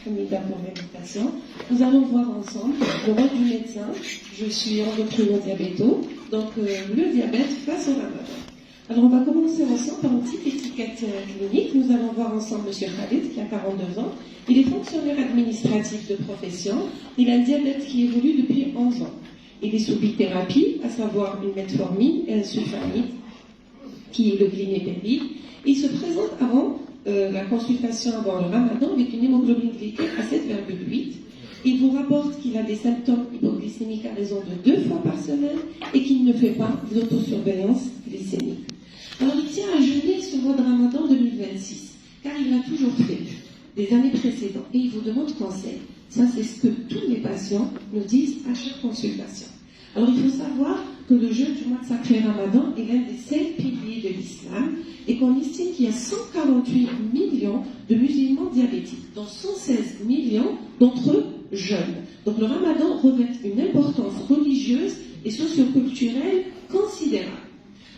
formidable pour l'invitation. Nous allons voir ensemble le rôle du médecin. Je suis endocrino-diabéto, donc le diabète face au ramadan. Alors on va commencer ensemble par une petite étiquette clinique. Nous allons voir ensemble M. Khalid qui a 42 ans. Il est fonctionnaire administratif de profession. Il a un diabète qui évolue depuis 11 ans. Il est sous bithérapie, à savoir une metformine et un sulfamide, qui est le Gliméberry. Il se présente avant la consultation avant le ramadan avec une hémoglobine glycée à 7,8. Il vous rapporte qu'il a des symptômes hypoglycémiques à raison de 2 fois par semaine et qu'il ne fait pas d'autosurveillance glycémique. Alors il tient à jeûner ce mois de ramadan 2026, car il l'a toujours fait des années précédentes. Et il vous demande conseil. Ça, c'est ce que tous les patients nous disent à chaque consultation. Alors il faut savoir que le jeûne du mois de sacré ramadan est l'un des 7 piliers de l'islam et qu'on estime qu'il y a 148 millions de musulmans diabétiques, dont 116 millions d'entre eux jeunes. Donc le ramadan revêt une importance religieuse et socioculturelle considérable.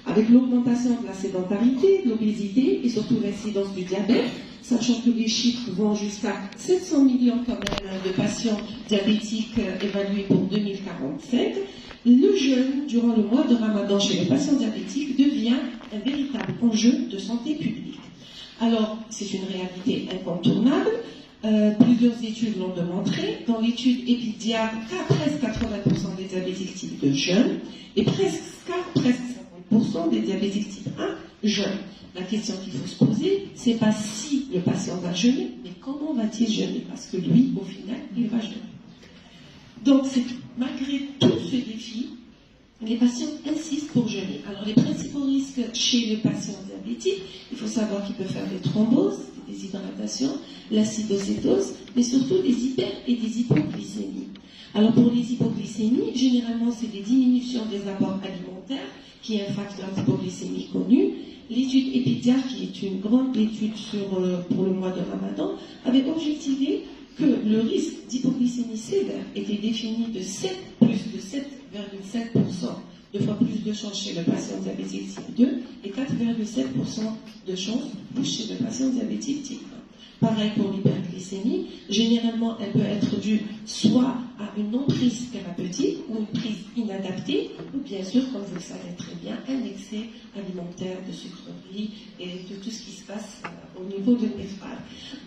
Avec l'augmentation de la sédentarité, de l'obésité et surtout l'incidence du diabète, sachant que les chiffres vont jusqu'à 700 millions quand même de patients diabétiques évalués pour 2047, le jeûne durant le mois de ramadan chez les patients diabétiques devient un véritable enjeu de santé publique. Alors, c'est une réalité incontournable. Plusieurs études l'ont démontré. Dans l'étude Epidia, presque 80% des diabétiques type 2 jeûnent et presque 50% des diabétiques type 1 jeûnent. La question qu'il faut se poser, c'est pas si le patient va jeûner, mais comment va-t-il jeûner? Parce que lui, au final, il va jeûner. Donc, malgré tout ce défi, les patients insistent pour jeûner. Alors, les principaux risques chez les patients diabétiques, il faut savoir qu'ils peuvent faire des thromboses, des déshydratations, l'acidocétose, mais surtout des hyper- et des hypoglycémies. Alors, pour les hypoglycémies, généralement, c'est des diminutions des apports alimentaires, qui est un facteur d'hypoglycémie connu. L'étude Epidia, qui est une grande étude pour le mois de Ramadan, avait objectivé que le risque d'hypoglycémie sévère était défini de 7, plus de 7,7%, deux fois plus de chances chez le patient diabétique type 2 et 4,7% de chances plus chez le patient diabétique type 1. Pareil pour l'hyperglycémie, généralement elle peut être due soit à une emprise thérapeutique ou une prise inadaptée, ou bien sûr, comme vous le savez très bien, un excès alimentaire de sucreries et de tout ce qui se passe au niveau de l'éphrase.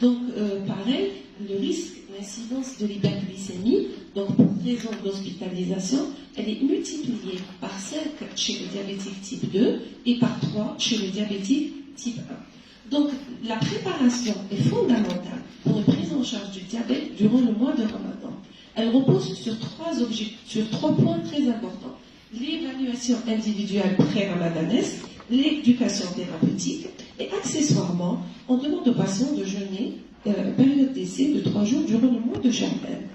Donc, pareil, le risque, l'incidence de l'hyperglycémie, donc pour raison d'hospitalisation, elle est multipliée par 5 chez le diabétique type 2 et par 3 chez le diabétique type 1. Donc, la préparation est fondamentale pour une prise en charge du diabète durant le mois de Ramadan. Elle repose sur 3 points très importants. L'évaluation individuelle pré-ramadanesque, l'éducation thérapeutique et accessoirement, on demande aux patients de jeûner période d'essai de 3 jours durant le mois de Charbel.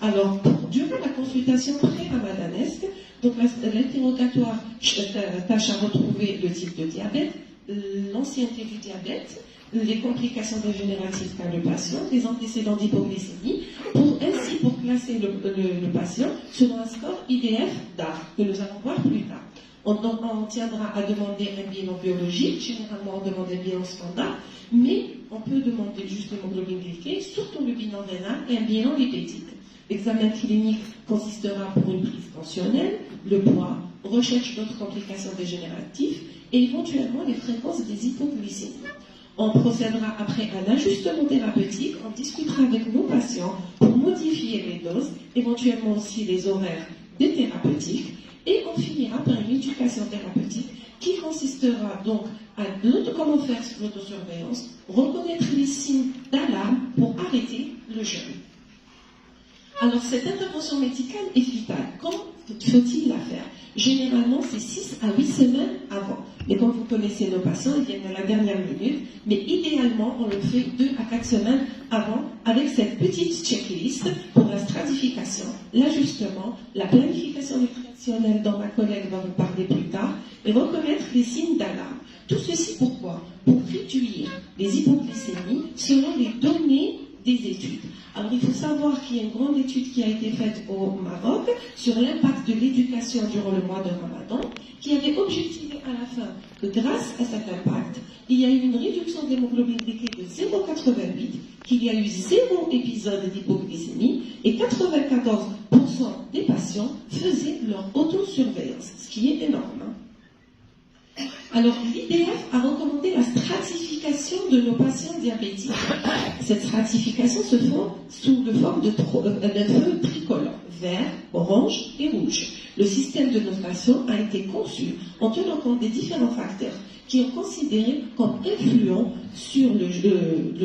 Alors, durant la consultation pré-ramadanesque, donc l'interrogatoire tâche à retrouver le type de diabète, l'ancienneté du diabète, les complications dégénératives qu'a le patient, les antécédents d'hypoglycémie, pour classer le patient selon un score IDF d'AR, que nous allons voir plus tard. On tiendra à demander un bilan biologique, généralement on demande un bilan standard, mais on peut demander juste l'hémoglobine glycée, surtout le bilan rénal et un bilan lipédique. L'examen clinique consistera pour une prise tensionnelle, le poids, recherche d'autres complications dégénératives et éventuellement les fréquences des hypoglycémies. On procédera après un ajustement thérapeutique, on discutera avec nos patients pour modifier les doses, éventuellement aussi les horaires des thérapeutiques, et on finira par une éducation thérapeutique qui consistera donc à comment faire l'autosurveillance, reconnaître les signes d'alarme pour arrêter le jeûne. Alors, cette intervention médicale est vitale. Quand faut-il la faire? Généralement, c'est 6 à 8 semaines avant. Mais comme vous connaissez nos patients, ils viennent à la dernière minute. Mais idéalement, on le fait 2 à 4 semaines avant avec cette petite checklist pour la stratification, l'ajustement, la planification nutritionnelle dont ma collègue va vous parler plus tard et reconnaître les signes d'alarme. Tout ceci pourquoi? Pour réduire les hypoglycémies selon les données des études. Alors il faut savoir qu'il y a une grande étude qui a été faite au Maroc sur l'impact de l'éducation durant le mois de Ramadan, qui avait objectivé à la fin que grâce à cet impact, il y a eu une réduction de l'hémoglobine glycée de 0,88 qu'il y a eu 0 épisode d'hypoglycémie et 94% des patients faisaient leur autosurveillance, ce qui est énorme. Alors, l'IDF a recommandé la stratification de nos patients diabétiques. Cette stratification se fait sous la forme de feuilles tricolores, vert, orange et rouge. Le système de notation a été conçu en tenant compte des différents facteurs qui sont considérés comme influents sur le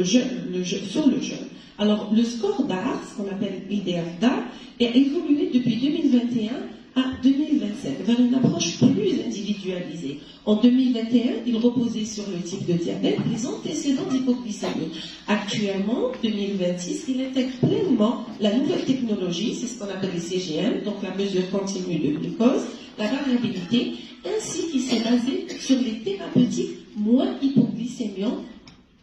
jeûne. Alors, le score DAR, ce qu'on appelle l'IDF DAR, a évolué depuis 2021 à 2025 vers une approche plus individualisée. En 2021, il reposait sur le type de diabète, les antécédents d'hypoglycémie. Actuellement, 2026, il intègre pleinement la nouvelle technologie, c'est ce qu'on appelle les CGM, donc la mesure continue de glucose, la variabilité, ainsi qu'il s'est basé sur les thérapeutiques moins hypoglycémiants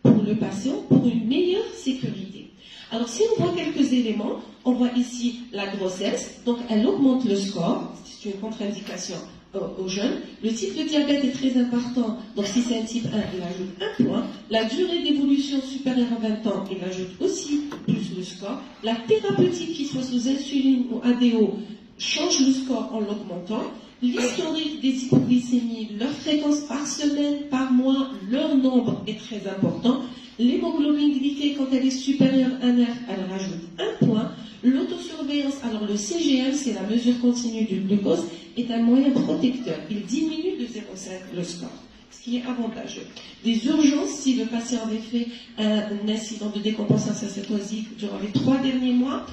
pour le patient pour une meilleure sécurité. Alors, si on voit quelques éléments, on voit ici la grossesse, donc elle augmente le score, c'est une contre-indication aux jeunes. Le type de diabète est très important, donc si c'est un type 1, il ajoute 1 point. La durée d'évolution supérieure à 20 ans, il ajoute aussi plus le score. La thérapeutique, qui soit sous insuline ou ADO, change le score en l'augmentant. L'historique des hypoglycémies, leur fréquence par semaine, par mois, leur nombre est très important. L'hémoglobine glyquée, quand elle est supérieure à 9, elle rajoute 1 point. L'autosurveillance, alors le CGM, c'est la mesure continue du glucose, est un moyen protecteur. Il diminue de 0,5 le score, ce qui est avantageux. Des urgences, si le patient avait fait un incident de décompensation cétosique durant les 3 derniers mois,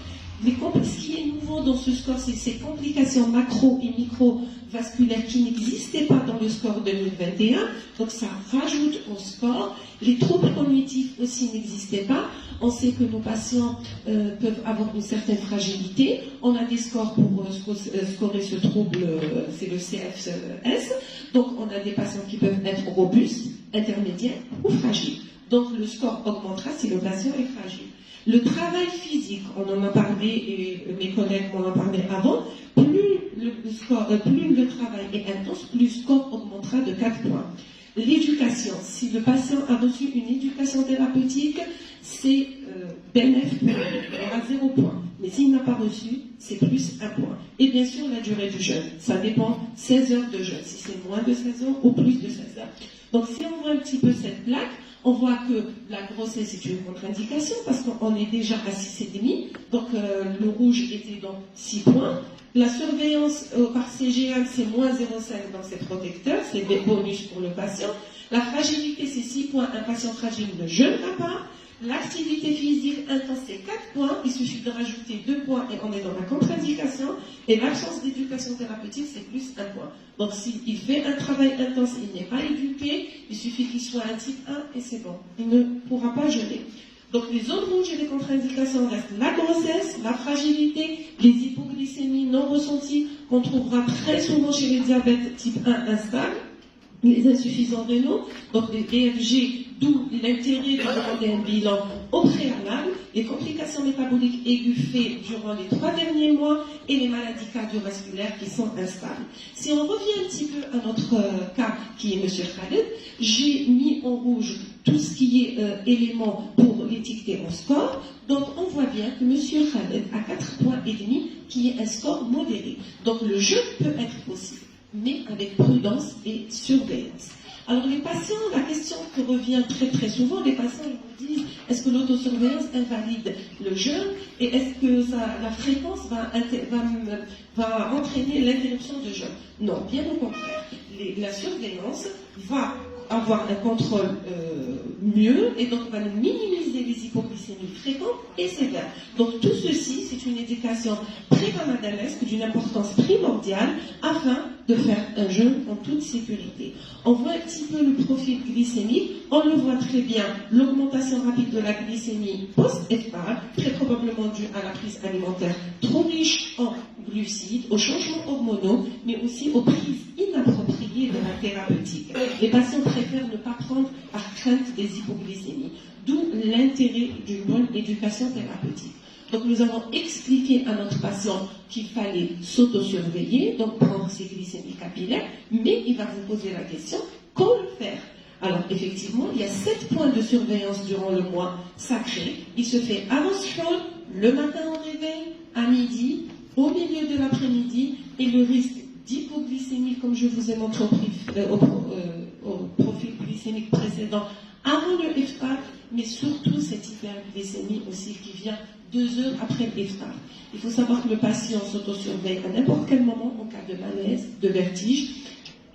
ce qui est nouveau dans ce score, c'est ces complications macro et microvasculaires qui n'existaient pas dans le score 2021. Donc ça rajoute au score. Les troubles cognitifs aussi n'existaient pas. On sait que nos patients peuvent avoir une certaine fragilité. On a des scores pour scorer ce trouble, c'est le CFS. Donc on a des patients qui peuvent être robustes, intermédiaires ou fragiles. Donc le score augmentera si le patient est fragile. Le travail physique, on en a parlé et mes collègues m'en ont parlé avant, plus le travail est intense, plus le score augmentera de 4 points. L'éducation, si le patient a reçu une éducation thérapeutique, c'est bénéfique, il aura 0 point. Mais s'il n'a pas reçu, c'est plus 1 point. Et bien sûr, la durée du jeûne, ça dépend 16 heures de jeûne, si c'est moins de 16 heures ou plus de 16 heures. Donc si on voit un petit peu cette plaque, on voit que la grossesse est une contre-indication parce qu'on est déjà à 6,5. Donc le rouge était donc 6 points. La surveillance par CGM, c'est moins 0,5 dans ses protecteurs, c'est des bonus pour le patient. La fragilité, c'est 6 points. Un patient fragile ne jeûnera pas. L'activité physique intense, c'est 4 points. Il suffit de rajouter 2 points et on est dans la contre-indication. Et l'absence d'éducation thérapeutique, c'est plus 1 point. Donc s'il fait un travail intense, il n'est pas éduqué, il suffit qu'il soit un type 1 et c'est bon. Il ne pourra pas jeûner. Donc les zones rouges et les contre-indications restent la grossesse, la fragilité, les hypoglycémies non ressenties qu'on trouvera très souvent chez les diabètes type 1 instables, les insuffisants rénaux, donc les DFG, d'où l'intérêt de demander un bilan au préalable, les complications métaboliques aiguës faites durant les 3 derniers mois et les maladies cardiovasculaires qui sont instables. Si on revient un petit peu à notre cas qui est M. Khaled, j'ai mis en rouge tout ce qui est éléments pour l'étiqueter en score. Donc on voit bien que M. Khaled a 4,5 points qui est un score modéré. Donc le jeu peut être possible, mais avec prudence et surveillance. Alors les patients, la question qui revient très très souvent, les patients ils vous disent est-ce que l'autosurveillance invalide le jeûne et est-ce que la fréquence va entraîner l'interruption de jeûne? Non, bien au contraire. La surveillance va avoir un contrôle mieux et donc va minimiser les hypoglycémies fréquentes et sévères. Donc tout ceci, c'est une éducation pré-ramadalesque d'une importance primordiale afin de faire un jeûne en toute sécurité. On voit un petit peu le profil glycémique, on le voit très bien, l'augmentation rapide de la glycémie post-EFPAR, très probablement due à la prise alimentaire trop riche en glucides, aux changements hormonaux, mais aussi aux prises inappropriées de la thérapeutique. Les patients préfèrent ne pas prendre par crainte des hypoglycémies, d'où l'intérêt d'une bonne éducation thérapeutique. Donc nous avons expliqué à notre patient qu'il fallait s'autosurveiller, donc prendre ses glycémies capillaires, mais il va vous poser la question, comment le faire? Alors, effectivement, il y a 7 points de surveillance durant le mois sacré. Il se fait avant Suhoor, le matin au réveil, à midi, au milieu de l'après-midi, et le risque d'hypoglycémie, comme je vous ai montré au profil glycémique précédent, avant le iftar, mais surtout cette hyperglycémie aussi qui vient 2 heures après l'iftar. Il faut savoir que le patient s'autosurveille à n'importe quel moment en cas de malaise, de vertige,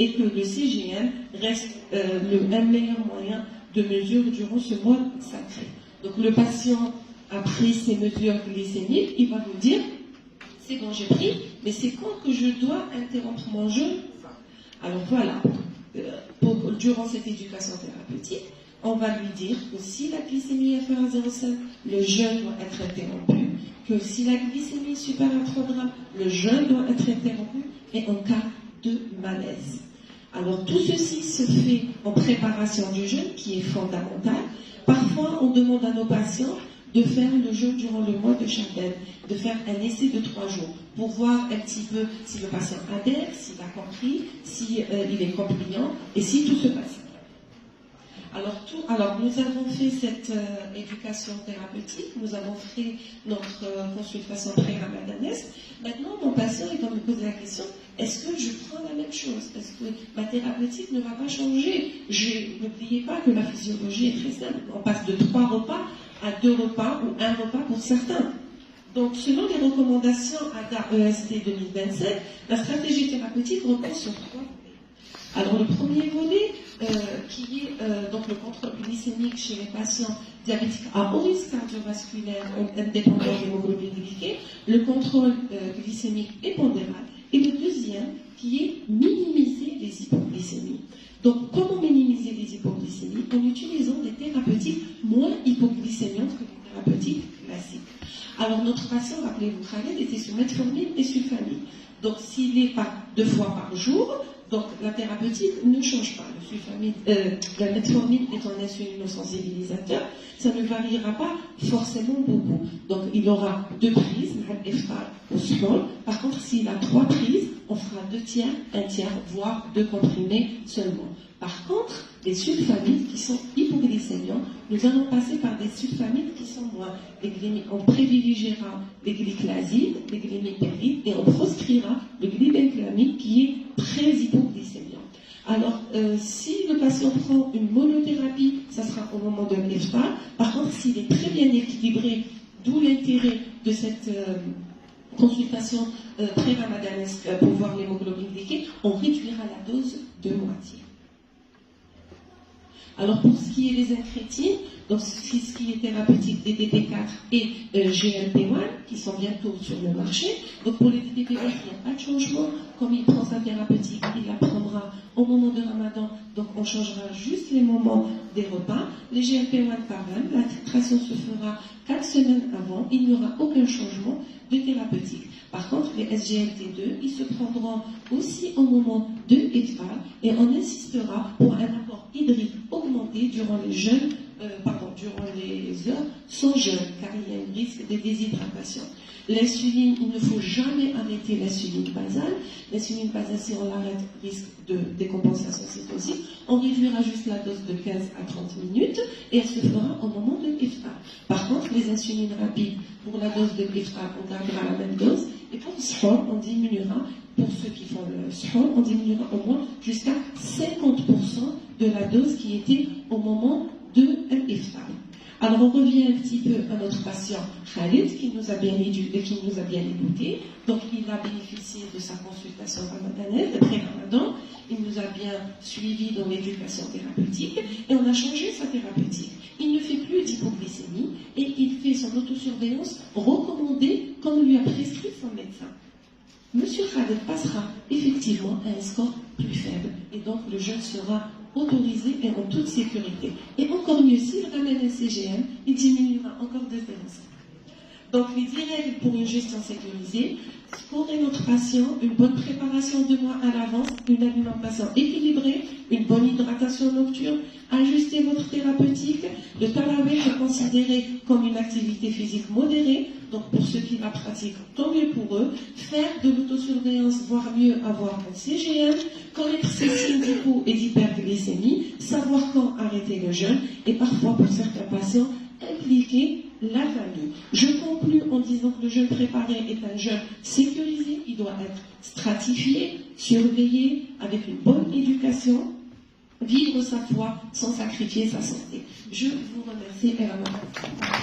et que le CGM reste un meilleur moyen de mesure durant ce mois sacré. Donc le patient a pris ses mesures glycémiques, il va vous dire, c'est bon j'ai pris, mais c'est quand que je dois interrompre mon jeûne? Alors voilà, durant cette éducation thérapeutique, on va lui dire que si la glycémie est inférieure à 0,5, le jeûne doit être interrompu, que si la glycémie est supérieure à 3 grammes, le jeûne doit être interrompu, et en cas de malaise. Alors tout ceci se fait en préparation du jeûne, qui est fondamental. Parfois, on demande à nos patients de faire le jeûne durant le mois de Charbel, de faire un essai de 3 jours, pour voir un petit peu si le patient adhère, s'il a compris, s'il est compliant, et si tout se passe. Alors, nous avons fait cette éducation thérapeutique, nous avons fait notre consultation pré-ramadanesque. Maintenant, mon patient, il va me poser la question, est-ce que je prends la même chose? Est-ce que ma thérapeutique ne va pas changer? N'oubliez pas que la physiologie est très simple. On passe de 3 repas à 2 repas ou 1 repas pour certains. Donc, selon les recommandations ADA EST 2027, la stratégie thérapeutique repose sur 3. Alors, le premier volet, qui est donc le contrôle glycémique chez les patients diabétiques à haut risque cardiovasculaire indépendant d'hémoglobine glyquée, le contrôle glycémique et pondéral, et le deuxième qui est minimiser les hypoglycémies. Donc, comment minimiser les hypoglycémies? En utilisant des thérapeutiques moins hypoglycémiantes que les thérapeutiques classiques. Alors, notre patient, rappelez-vous, Khaled, était sous metformine et sulfamide. Donc, s'il est pas 2 fois par jour, donc la thérapeutique ne change pas. La metformine est un insulinosensibilisateur, ça ne variera pas forcément beaucoup. Donc il aura 2 prises, au suhoor. Par contre, s'il a 3 prises, on fera 2 tiers, 1 tiers, voire 2 comprimés seulement. Par contre, les sulfamides qui sont hypoglycémiants, nous allons passer par des sulfamides qui sont moins. On privilégiera les glyclasides, les glymipérides, et on proscrira le glibenclamide qui est très hypoglycémiant. Alors, si le patient prend une monothérapie, ça sera au moment de l'iftar. Par contre, s'il est très bien équilibré, d'où l'intérêt de cette consultation pré-ramadanesque pour voir l'hémoglobine glyquée, on réduira la dose de moitié. Alors, pour ce qui est des incrétines, donc ce qui est thérapeutique DDP4 et GLP-1, qui sont bientôt sur le marché. Donc, pour les DDP4, il n'y a pas de changement. Comme il prend sa thérapeutique, il la prendra au moment de Ramadan. Donc, on changera juste les moments des repas. Les GLP-1, pareil, la titration se fera 4 semaines avant. Il n'y aura aucun changement de thérapeutique. Par contre, les SGLT2, ils se prendront aussi au moment de l'iftar et on insistera pour un apport hydrique augmenté durant les heures sans jeûne, car il y a un risque de déshydratation. L'insuline, il ne faut jamais arrêter l'insuline basale. L'insuline basale, si on l'arrête, risque de décompensation cytosique. On réduira juste la dose de 15 à 30 minutes et elle se fera au moment de l'iftar. Par contre, les insulines rapides, pour la dose de l'iftar, on gardera la même dose. Et pour le suhoor, on diminuera, pour ceux qui font le suhoor, on diminuera au moins jusqu'à 50% de la dose qui était au moment de l'iftar. Alors on revient un petit peu à notre patient Khalid qui nous a bien écouté. Donc il a bénéficié de sa consultation ramadanaise après Ramadan. Il nous a bien suivi dans l'éducation thérapeutique et on a changé sa thérapeutique. Il ne fait plus d'hypoglycémie et il fait son autosurveillance recommandée comme lui a prescrit son médecin. Monsieur Khaled passera effectivement à un score plus faible et donc le jeûne sera autorisé et en toute sécurité. Et encore mieux, s'il ramène un CGM, il diminuera encore de 0,5. Donc, les 10 règles pour une gestion sécurisée: scorer notre patient, une bonne préparation 2 mois à l'avance, une alimentation équilibrée, une bonne hydratation nocturne, ajuster votre thérapeutique. Le tarawih est considéré comme une activité physique modérée, donc pour ceux qui la pratiquent, tant mieux pour eux. Faire de l'autosurveillance, voire mieux avoir un CGM, connaître ses signes d'hypo et d'hyperglycémie, savoir quand arrêter le jeûne, et parfois pour certains patients, impliquer la famille. Je conclus en disant que le jeûne préparé est un jeûne sécurisé, il doit être stratifié, surveillé, avec une bonne éducation, vivre sa foi sans sacrifier sa santé. Je vous remercie et à la